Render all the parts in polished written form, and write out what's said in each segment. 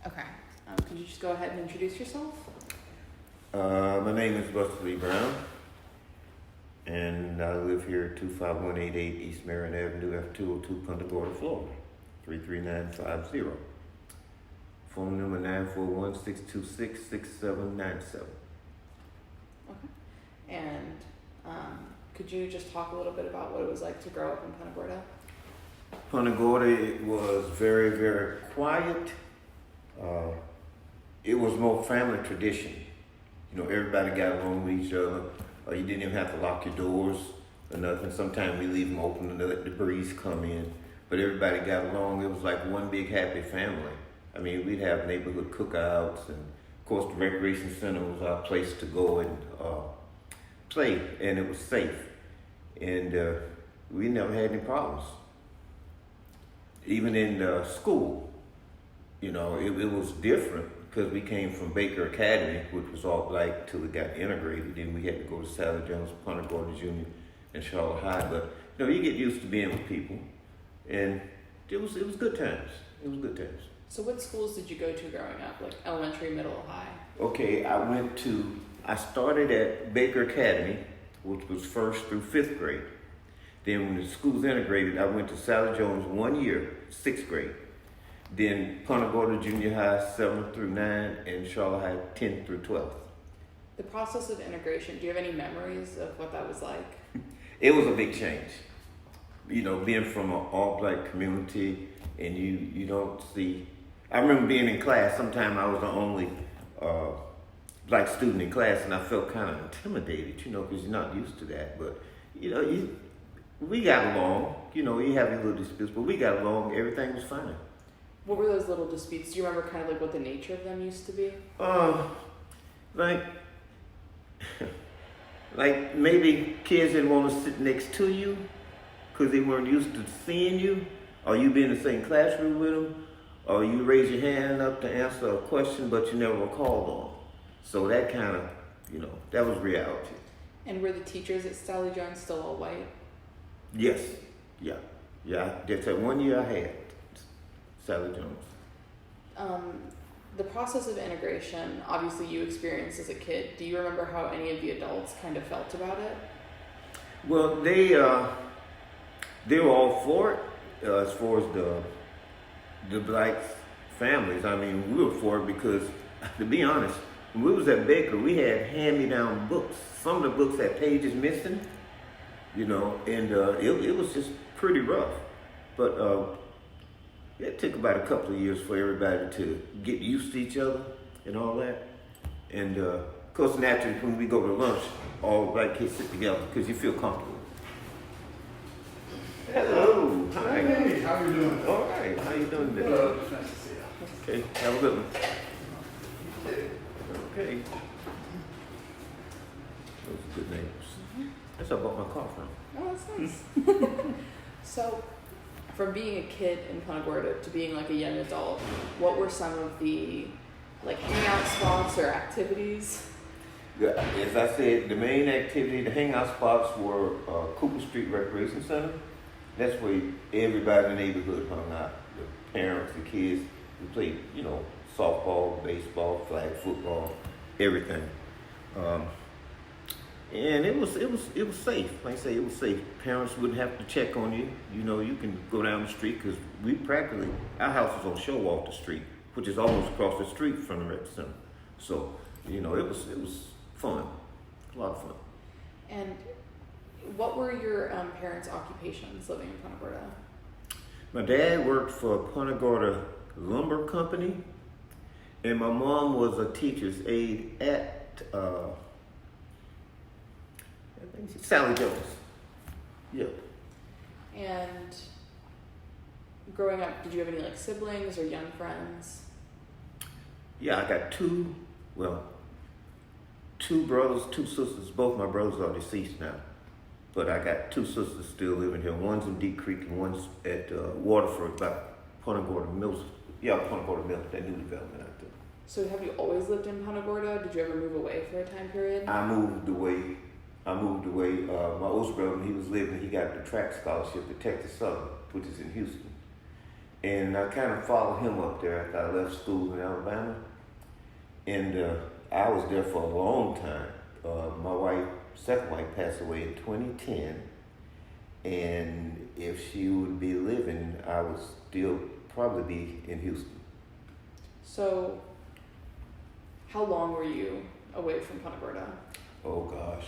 Okay. Could you just go ahead and introduce yourself? My name is Buster Lee Brown, and I live here at 25188 East Marion Avenue, F202, Punta Gorda, Florida, 33950. Phone number 941-626-6797. Okay. And could you just talk a little bit about what it was like to grow up in Punta Gorda? Punta Gorda was very, very quiet. It was more family tradition. You know, everybody got along with each other. You didn't even have to lock your doors or nothing. Sometimes we leave them open and let the breeze come in. But everybody got along. It was like one big happy family. I mean, we'd have neighborhood cookouts, and of course the recreation center was our place to go and play, and it was safe. And we never had any problems. Even in school, you know, it was different because we came from Baker Academy, which was all black till it got integrated. Then we had to go to Sally Jones, Punta Gorda Junior, and Charlotte High. But you know, you get used to being with people, and it was good times. It was good times. So what schools did you go to growing up, like elementary, middle, high? Okay, I started at Baker Academy, which was 1st through 5th grade. Then when the schools integrated, I went to Sally Jones 1 year, 6th grade. Then Punta Gorda Junior High, 7th through 9th, and Charlotte High, 10th through 12th. The process of integration, do you have any memories of what that was like? It was a big change. You know, being from an all-black community, and you don't see... I remember being in class. Sometimes I was the only black student in class, and I felt kind of intimidated, you know, because you're not used to that. But, you know, we got along. You know, you have your little disputes, but we got along. Everything was fine. What were those little disputes? Do you remember kind of like what the nature of them used to be? Like maybe kids didn't want to sit next to you because they weren't used to seeing you, or you be in the same classroom with them, or you raise your hand up to answer a question, but you never were called on. So that kind of, you know, that was reality. And were the teachers at Sally Jones still all white? Yes, yeah. That's that 1 year I had Sally Jones. The process of integration, obviously you experienced as a kid. Do you remember how any of the adults kind of felt about it? Well, they were all for it as far as the black families. I mean, we were for it because, to be honest, when we was at Baker, we had hand-me-down books. Some of the books had pages missing, you know, and it was just pretty rough. But it took about a couple of years for everybody to get used to each other and all that. And of course, naturally, when we go to lunch, all black kids sit together because you feel comfortable. Hello. Hi. Hey, how you doing? All right. How you doing today? Nice to see you. Okay. Have a good one. Okay. Those are good neighbors. That's where I bought my car from. Oh, that's nice. So, from being a kid in Punta Gorda to being like a young adult, what were some of the like hangout spots or activities? Yeah, as I said, the main activity, the hangout spots were Cooper Street Recreation Center. That's where everybody in the neighborhood hung out. The parents, the kids. We played, you know, softball, baseball, flag football, everything. And it was safe. Like I say, it was safe. Parents wouldn't have to check on you. You know, you can go down the street because our house was on Showalter Street, which is almost across the street from the rec center. So, you know, it was fun, a lot of fun. And what were your parents' occupations living in Punta Gorda? My dad worked for Punta Gorda Lumber Company, and my mom was a teacher's aide at Sally Jones. Yep. And growing up, did you have any like siblings or young friends? Yeah, I got two brothers, 2 sisters. Both my brothers are deceased now. But I got 2 sisters still living here. One's in Deep Creek and one's at Waterford, by Punta Gorda Mills. Yeah, Punta Gorda Mills, that new development out there. So have you always lived in Punta Gorda? Did you ever move away for a time period? I moved away. My oldest brother, when he was living, he got the track scholarship at Texas Southern, which is in Houston. and I kind of followed him up there after I left school in Alabama. And I was there for a long time. My second wife, passed away in 2010. And if she would be living, I would still probably be in Houston. So, how long were you away from Punta Gorda? Oh gosh.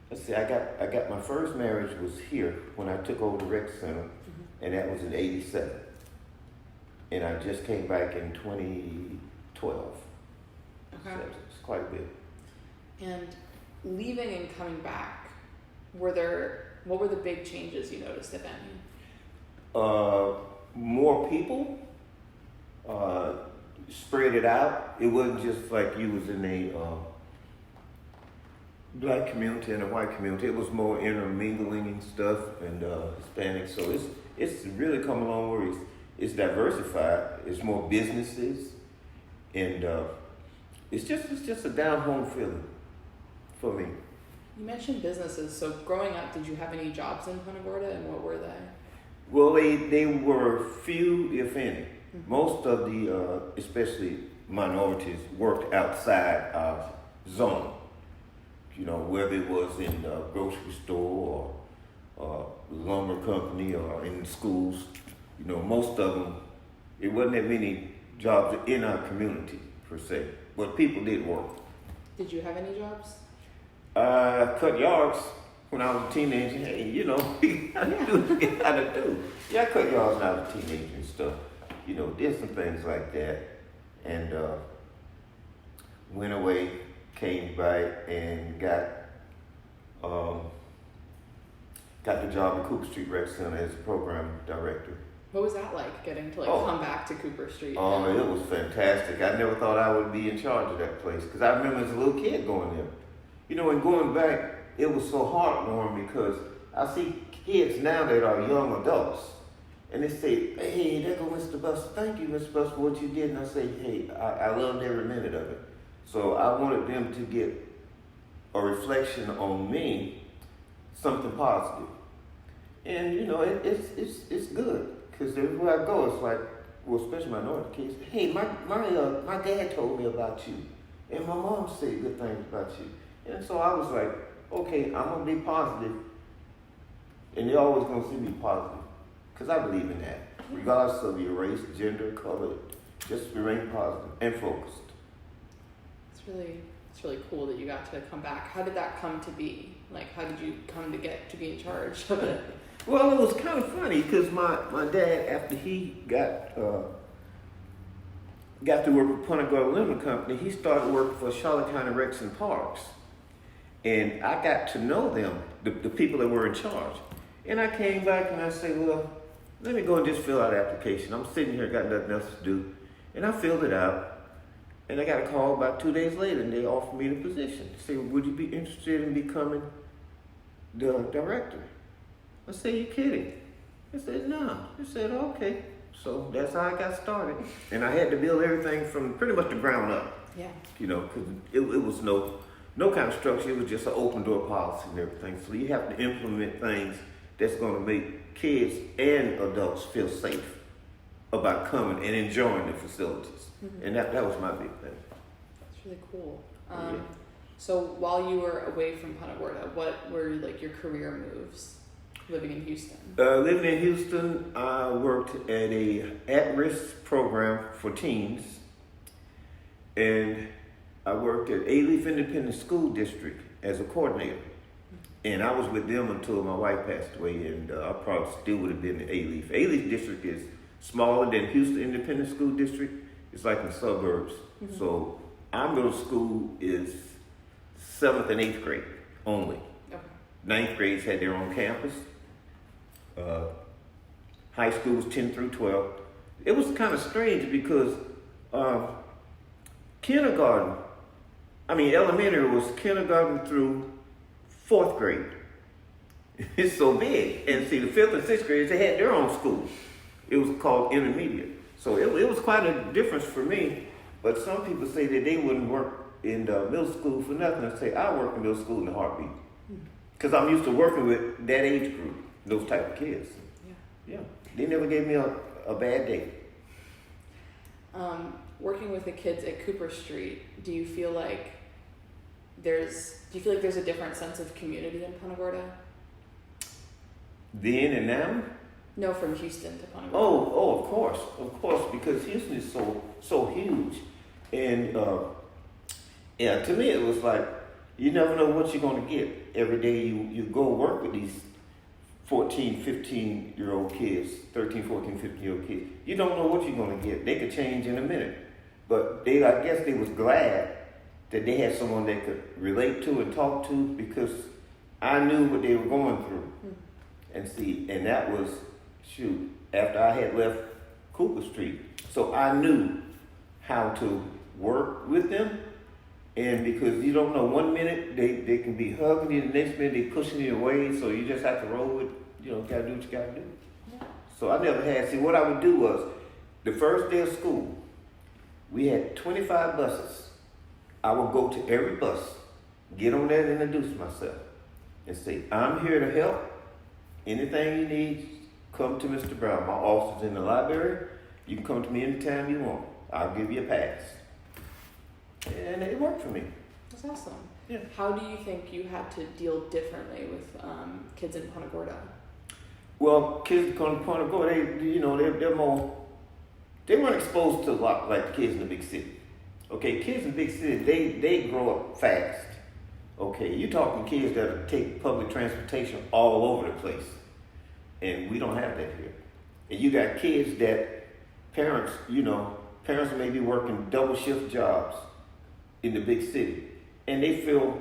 Let's see. I got my first marriage was here when I took over the rec center, and that was in '87. And I just came back in 2012. Okay. So it's quite a bit. And leaving and coming back, what were the big changes you noticed, if any? More people, spread it out. It wasn't just like you was in a black community and a white community. It was more intermingling and stuff, and Hispanic. So it's really come along where it's diversified. It's more businesses, and it's just a down home feeling for me. You mentioned businesses. So growing up, did you have any jobs in Punta Gorda, and what were they? Well, they were few, if any. Most of the, especially minorities, worked outside our zone. You know, whether it was in a grocery store or lumber company or in schools. You know, most of them, it wasn't that many jobs in our community per se, but people did work. Did you have any jobs? I cut yards when I was a teenager. Hey, you know, you gotta do what you gotta do. Yeah, I cut yards when I was a teenager and stuff. You know, did some things like that, and went away, came back, and got the job at Cooper Street Rec Center as a program director. What was that like, getting to come back to Cooper Street? Oh, it was fantastic. I never thought I would be in charge of that place, because I remember as a little kid going there. You know, and going back, it was so heartwarming because I see kids now that are young adults, and they say, hey, there go Mr. Buster. Thank you, Mr. Buster, for what you did. And I say, hey, I loved every minute of it. So I wanted them to get a reflection on me, something positive. And, you know, it's good, because everywhere I go, it's like, well, especially minority kids, hey, my dad told me about you, and my mom said good things about you. And so I was like, okay, I'm going to be positive, and they're always going to see me positive, because I believe in that. Regardless of your race, gender, color, just remain positive and focused. It's really cool that you got to come back. How did that come to be? Like, how did you come to get to be in charge of it? Well, it was kind of funny, because my dad, after he got to work with Punta Gorda Lumber Company, he started working for Charlotte County Recs and Parks. And I got to know them, the people that were in charge. And I came back and I said, well, let me go and just fill out the application. I'm sitting here, got nothing else to do. And I filled it out. And I got a call about 2 days later, and they offered me the position. They said, would you be interested in becoming the director? I said, you kidding? I said, no. I said, okay. So that's how I got started. And I had to build everything from pretty much the ground up. Yeah. You know, because it was no kind of structure. It was just an open door policy and everything. So you have to implement things that's going to make kids and adults feel safe about coming and enjoying the facilities. And that was my big thing. That's really cool. Yeah. So while you were away from Punta Gorda, what were your career moves living in Houston? Living in Houston, I worked at a at-risk program for teens, and I worked at A-Leaf Independent School District as a coordinator. And I was with them until my wife passed away, and I probably still would have been in A-Leaf. A-Leaf District is smaller than Houston Independent School District. It's like in the suburbs. So our middle school is 7th and 8th grade only. Okay. 9th grades had their own campus. High school was 10 through 12. It was kind of strange because elementary was kindergarten through 4th grade. It's so big. And see, the 5th and 6th grades, they had their own school. It was called intermediate. So it was quite a difference for me. But some people say that they wouldn't work in the middle school for nothing. They say, I work in middle school in a heartbeat. Because I'm used to working with that age group, those type of kids. Yeah. They never gave me a bad day. Working with the kids at Cooper Street, do you feel like there's a different sense of community in Punta Gorda? Then and now? No, from Houston to Punta Gorda. Of course, because Houston is so huge, and to me it was like you never know what you're gonna get every day. You go work with these 14, 15-year-old kids, 13, 14, 15-year-old kids. You don't know what you're gonna get. They could change in a minute, but I guess they was glad that they had someone they could relate to and talk to because I knew what they were going through. And that was, after I had left Cooper Street. So I knew how to work with them. And because you don't know, one minute they can be hugging you, the next minute they pushing you away. So you just have to roll with, gotta do what you gotta do. So I never had, what I would do was, the first day of school, we had 25 buses. I would go to every bus, get on there and introduce myself and say, I'm here to help. Anything you need, come to Mr. Brown. My office is in the library. You can come to me anytime you want. I'll give you a pass. And it worked for me. That's awesome. Yeah. How do you think you had to deal differently with kids in Punta Gorda? Well, kids in Punta Gorda, they're more, they weren't exposed to a lot like the kids in the big city. Okay, kids in the big city, they grow up fast. Okay, you're talking kids that take public transportation all over the place. And we don't have that here. And you got kids that parents may be working double shift jobs in the big city. And they feel,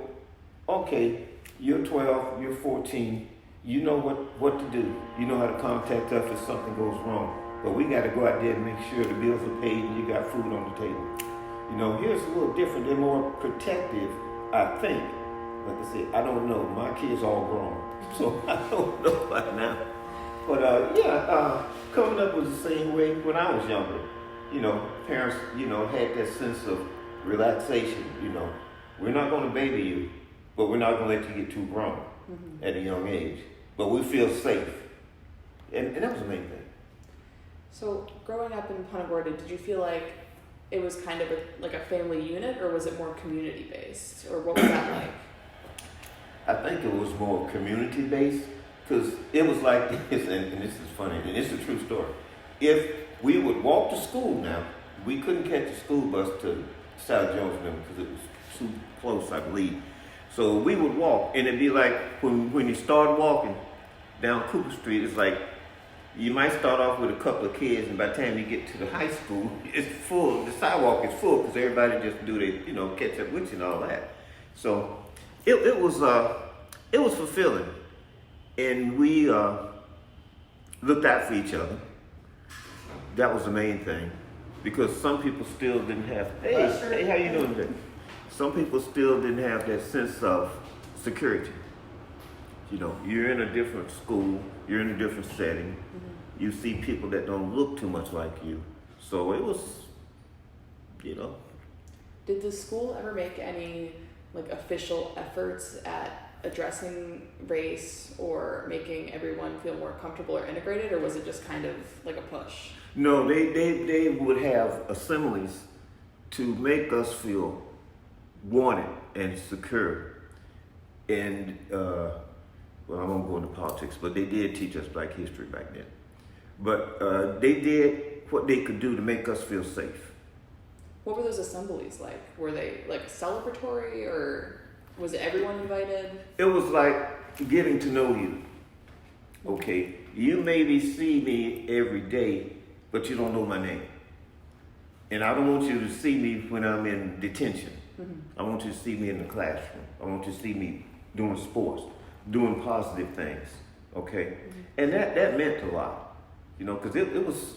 okay, you're 12, you're 14, you know what to do. You know how to contact us if something goes wrong. But we got to go out there and make sure the bills are paid and you got food on the table. Here's a little different. They're more protective, I think. Like I said, I don't know. My kids all grown, so I don't know right now. But coming up was the same way when I was younger. Parents, had that sense of relaxation. We're not going to baby you, but we're not going to let you get too grown at a young age. But we feel safe, and that was the main thing. So growing up in Punta Gorda, did you feel like it was kind of like a family unit, or was it more community based, or what was that like? I think it was more community based because it was like this, and this is funny, and it's a true story. If we would walk to school now, we couldn't catch a school bus to South Jones because it was too close, I believe. So we would walk, and it'd be like when you start walking down Cooper Street, it's like you might start off with a couple of kids, and by the time you get to the high school, it's full. The sidewalk is full because everybody just do their, catch up with you and all that. So it was fulfilling, and we looked out for each other. That was the main thing, because some people still didn't have. Hey, how you doing today? Some people still didn't have that sense of security. You're in a different school, you're in a different setting. You see people that don't look too much like you, so it was, Did the school ever make any official efforts at addressing race or making everyone feel more comfortable or integrated, or was it just kind of like a push? No, they would have assemblies to make us feel wanted and secure. And well, I won't go into politics, but they did teach us Black history back then. But they did what they could do to make us feel safe. What were those assemblies like? Were they celebratory, or was everyone invited? It was like getting to know you. Okay, you maybe see me every day, but you don't know my name. And I don't want you to see me when I'm in detention. I want you to see me in the classroom. I want you to see me doing sports, doing positive things. Okay, and that meant a lot, because it was,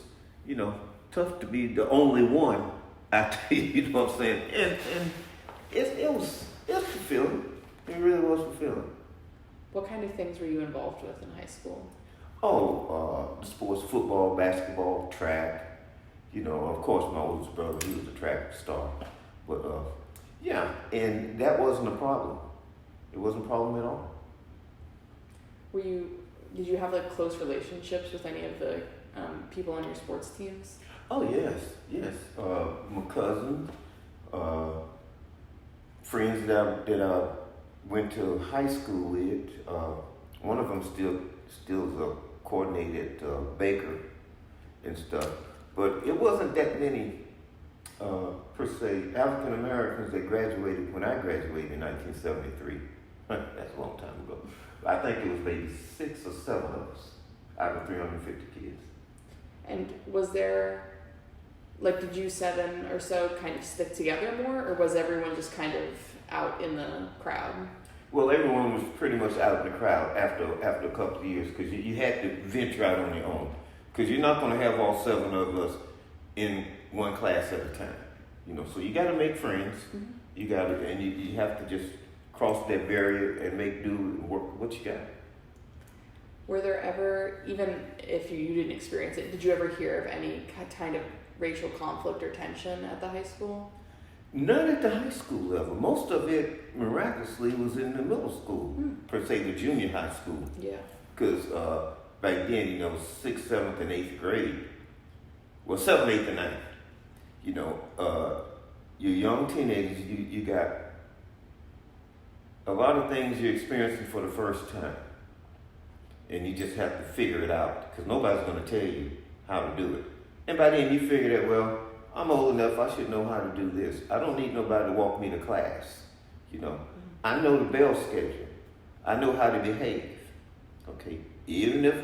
tough to be the only one out there. You know what I'm saying? And it was fulfilling. It really was fulfilling. What kind of things were you involved with in high school? Sports, football, basketball, track. Of course, my oldest brother, he was a track star. But, and that wasn't a problem. It wasn't a problem at all. Did you have like close relationships with any of the people on your sports teams? Oh yes. My cousins, friends that I went to high school with. One of them still is a coordinated baker and stuff. But it wasn't that many per se African Americans that graduated when I graduated in 1973. That's a long time ago. I think it was maybe 6 or 7 of us out of 350 kids. And was there, like, did you 7 or so kind of stick together more, or was everyone just kind of out in the crowd? Well, everyone was pretty much out in the crowd after a couple of years, because you had to venture out on your own. Because you're not going to have all 7 of us in one class at a time. So you got to make friends. Mm-hmm. You have to just cross that barrier and make do and work what you got. Were there ever, even if you didn't experience it, did you ever hear of any kind of racial conflict or tension at the high school? Not at the high school level. Most of it, miraculously, was in the middle school, per se, the junior high school. Yeah. Because back then, 6th, 7th, and 8th grade, well, 7th, 8th, and 9th, you're young teenagers, you got a lot of things you're experiencing for the first time. And you just have to figure it out, because nobody's going to tell you how to do it. And by then you figure that, well, I'm old enough, I should know how to do this. I don't need nobody to walk me to class, I know the bell schedule. I know how to behave, okay? Even if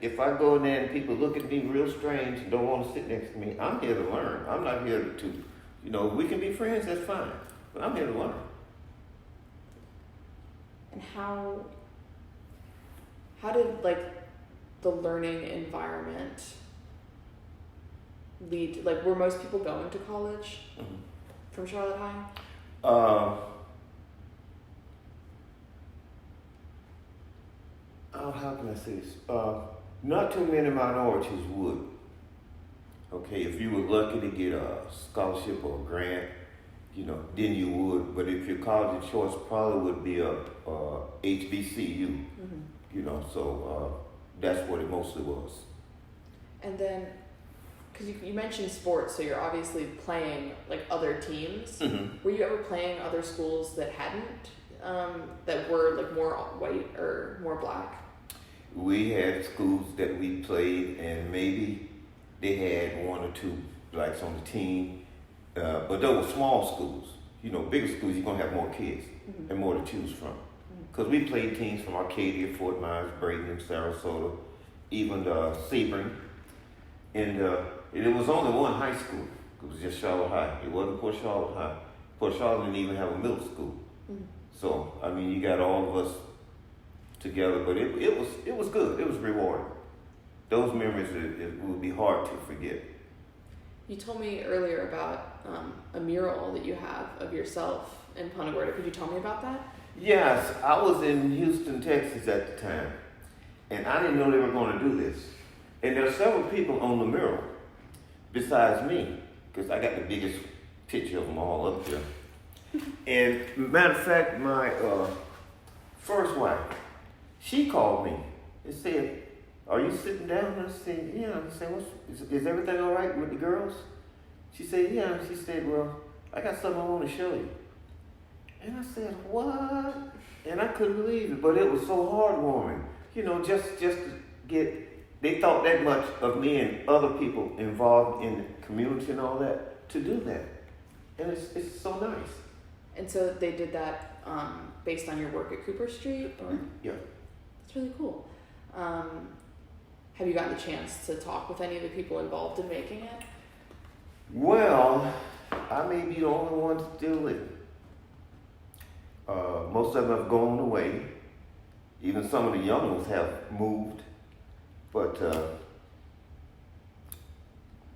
if I go in there and people look at me real strange and don't want to sit next to me, I'm here to learn. I'm not here to, we can be friends, that's fine. But I'm here to learn. And how did, like, the learning environment lead, were most people going to college from Charlotte High? How can I say this? Not too many minorities would. Okay, if you were lucky to get a scholarship or a grant, then you would. But if your college of choice probably would be a HBCU, so that's what it mostly was. And then, because you mentioned sports, so you're obviously playing other teams. Mm-hmm. Were you ever playing other schools that hadn't, that were more white or more black? We had schools that we played, and maybe they had 1 or 2 blacks on the team, but those were small schools. Bigger schools, you're gonna have more kids and more to choose from. Because we played teams from Arcadia, Fort Myers, Bradenton, Sarasota, even Sebring. And it was only one high school. It was just Charlotte High. It wasn't Port Charlotte High. Port Charlotte didn't even have a middle school. Mm-hmm. So, you got all of us together, but it was good. It was rewarding. Those memories, it would be hard to forget. You told me earlier about a mural that you have of yourself in Punta Gorda. Could you tell me about that? Yes, I was in Houston, Texas at the time, and I didn't know they were going to do this. And there are several people on the mural besides me, because I got the biggest picture of them all up there. And matter of fact, my first wife, she called me and said, "Are you sitting down?" And I said, "Yeah." I said, is everything all right with the girls?" She said, "Yeah." She said, "Well, I got something I want to show you." And I said, "What?" And I couldn't believe it, but it was so heartwarming. Just to get, they thought that much of me and other people involved in the community and all that, to do that. And it's so nice. And so they did that based on your work at Cooper Street? Or? Yeah. That's really cool. Have you gotten the chance to talk with any of the people involved in making it? Well, I may be the only one still living. Most of them have gone away. Even some of the young ones have moved. But,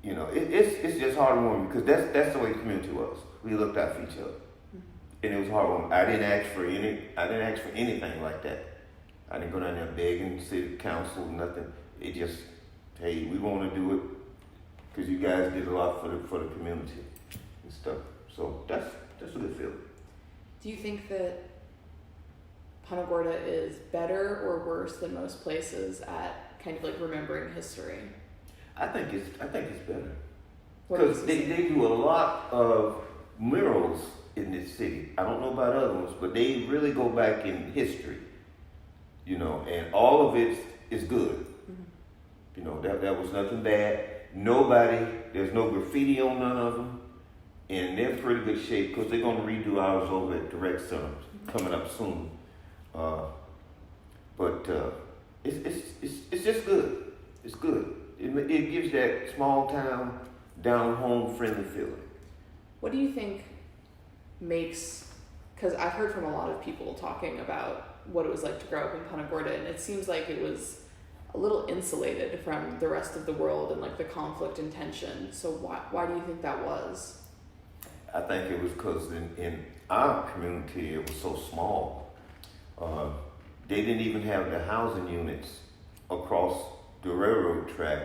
it's just heartwarming, because that's the way the community was. We looked out for each other. Mm-hmm. And it was heartwarming. I didn't ask for anything like that. I didn't go down there begging city council, nothing. It just, hey, we want to do it because you guys did a lot for the community and stuff. So that's a good feeling. Do you think that Punta Gorda is better or worse than most places at kind of like remembering history? I think it's better. What do you Because see? they do a lot of murals in this city. I don't know about other ones, but they really go back in history, and all of it is good. That was nothing bad. There's no graffiti on none of them, and they're in pretty good shape because they're going to redo ours over at the rec center coming up soon. But it's just good. It's good. It gives that small town, down home friendly feeling. What do you think makes, because I've heard from a lot of people talking about what it was like to grow up in Punta Gorda, and it seems like it was a little insulated from the rest of the world and like the conflict and tension. So why do you think that was? I think it was because in our community it was so small. They didn't even have the housing units across the railroad track,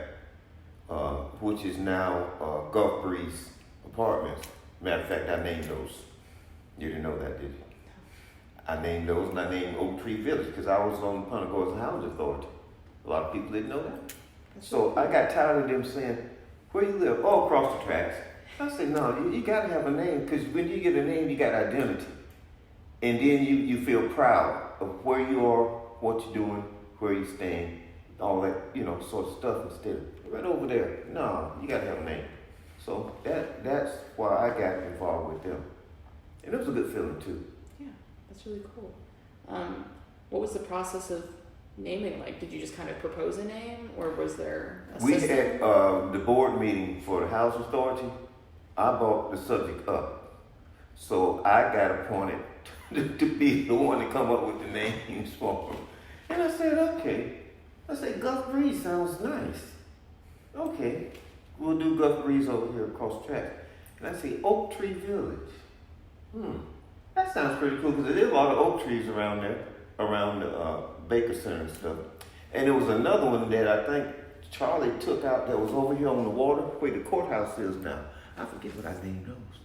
which is now Gulf Breeze Apartments. Matter of fact, I named those. You didn't know that, did you? I named those, and I named Oak Tree Village because I was on the Punta Gorda Housing Authority. A lot of people didn't know that. So I got tired of them saying, "Where you live?" "Oh, across the tracks." I said, "No, you got to have a name because when you get a name, you got identity. And then you feel proud of where you are, what you're doing, where you're staying, all that, sort of stuff instead of right over there. No, you got to have a name." So that's why I got involved with them. And it was a good feeling too. Yeah, that's really cool. What was the process of naming like? Did you just kind of propose a name, or was there a We system? had the board meeting for the housing authority. I brought the subject up. So I got appointed to be the one to come up with the names for them. And I said, okay. I said, Gulf Breeze sounds nice. Okay, we'll do Gulf Breeze over here across the track. And I said, Oak Tree Village. That sounds pretty cool because there's a lot of oak trees around there, around the Baker Center and stuff. And there was another one that I think Charlie took out that was over here on the water where the courthouse is now. I forget what I named those.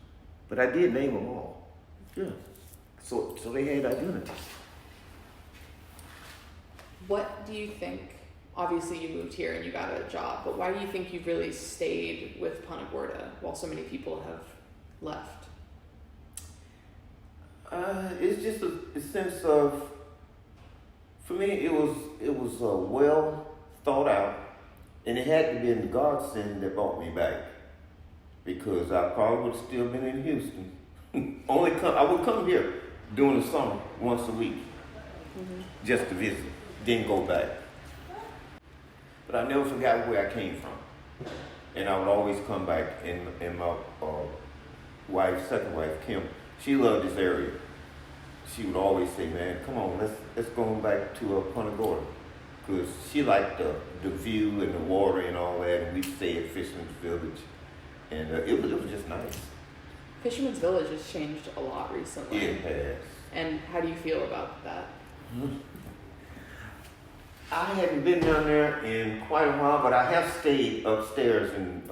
But I did name them all. Yeah. So they had identity. What do you think? Obviously, you moved here and you got a job, but why do you think you've really stayed with Punta Gorda while so many people have left? It's just a sense of, for me, it was well thought out, and it had to be in the godsend that brought me back, because I probably would have still been in Houston. I would come here during the summer once a week, just to visit, then go back. But I never forgot where I came from, and I would always come back. And my second wife, Kim, she loved this area. She would always say, "Man, come on, let's go back to Punta Gorda," because she liked the view and the water and all that. And we'd stay at Fisherman's Village, and it was just nice. Fisherman's Village has changed a lot recently. It has. And how do you feel about that? I hadn't been down there in quite a while, but I have stayed upstairs in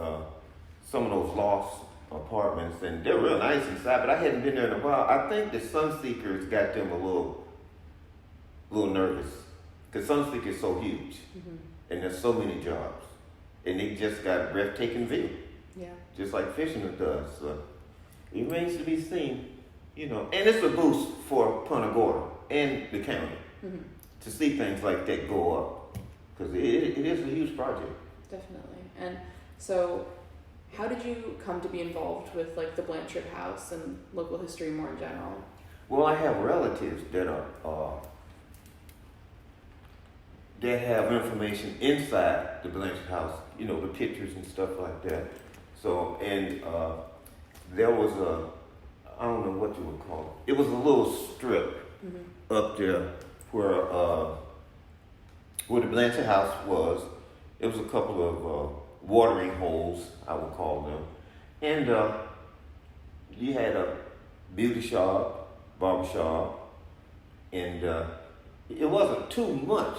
some of those lost apartments, and they're real nice inside, but I hadn't been there in a while. I think the Sunseekers got them a little nervous, because Sunseeker is so huge, and there's so many jobs, and they just got a breathtaking view, just like Fisherman does. So it remains to be seen, and it's a boost for Punta Gorda and the county to see things like that go up, because it is a huge project. Definitely. And so how did you come to be involved with like the Blanchard House and local history more in general? Well, I have relatives that are that have information inside the Blanchard House, the pictures and stuff like that. So, and there was I don't know what you would call it. It was a little strip up there where the Blanchard House was. It was a couple of watering holes, I would call them. And you had a beauty shop, barber shop, and it wasn't too much,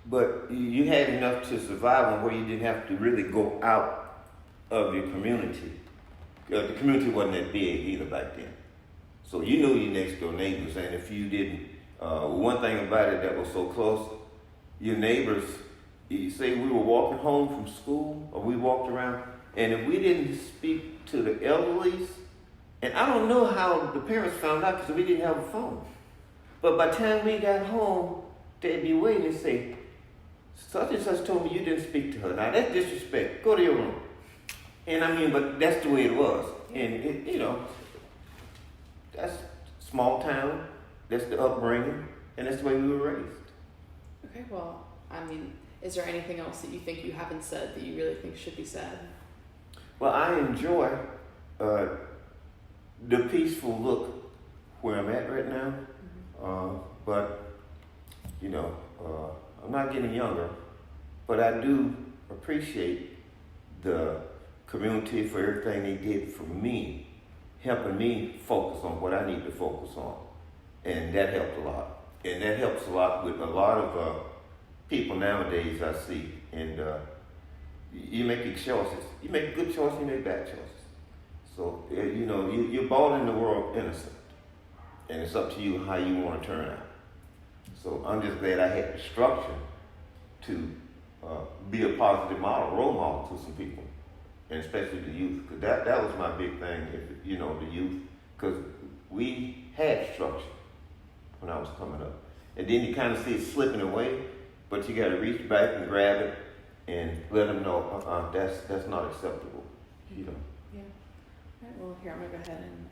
but you had enough to survive on where you didn't have to really go out of your community. The community wasn't that big either back then. So you knew your next door neighbors, and if you didn't One thing about it that was so close, your neighbors, you say we were walking home from school or we walked around, and if we didn't speak to the elderlies, and I don't know how the parents found out because we didn't have a phone. But by the time we got home, they'd be waiting and say, such and such told me you didn't speak to her. Now that's disrespect. Go to your room. And I mean, but that's the way it was. And it, you know, that's small town. That's the upbringing, and that's the way we were raised. Okay, well, I mean, is there anything else that you think you haven't said that you really think should be said? Well, I enjoy the peaceful look where I'm at right now. But, you know, I'm not getting younger, but I do appreciate the community for everything they did for me, helping me focus on what I need to focus on. And that helped a lot. And that helps a lot with a lot of people nowadays I see. And you make your choices. You make good choices, you make bad choices. So, you know, you're born in the world innocent. And it's up to you how you want to turn out. So I'm just glad I had the structure to be a positive model, role model to some people. And especially the youth. Because that was my big thing, you know, the youth. Because we had structure when I was coming up. And then you kind of see it slipping away, but you got to reach back and grab it and let them know that's not acceptable, you know. Yeah. All right, well, here, I'm going to go ahead and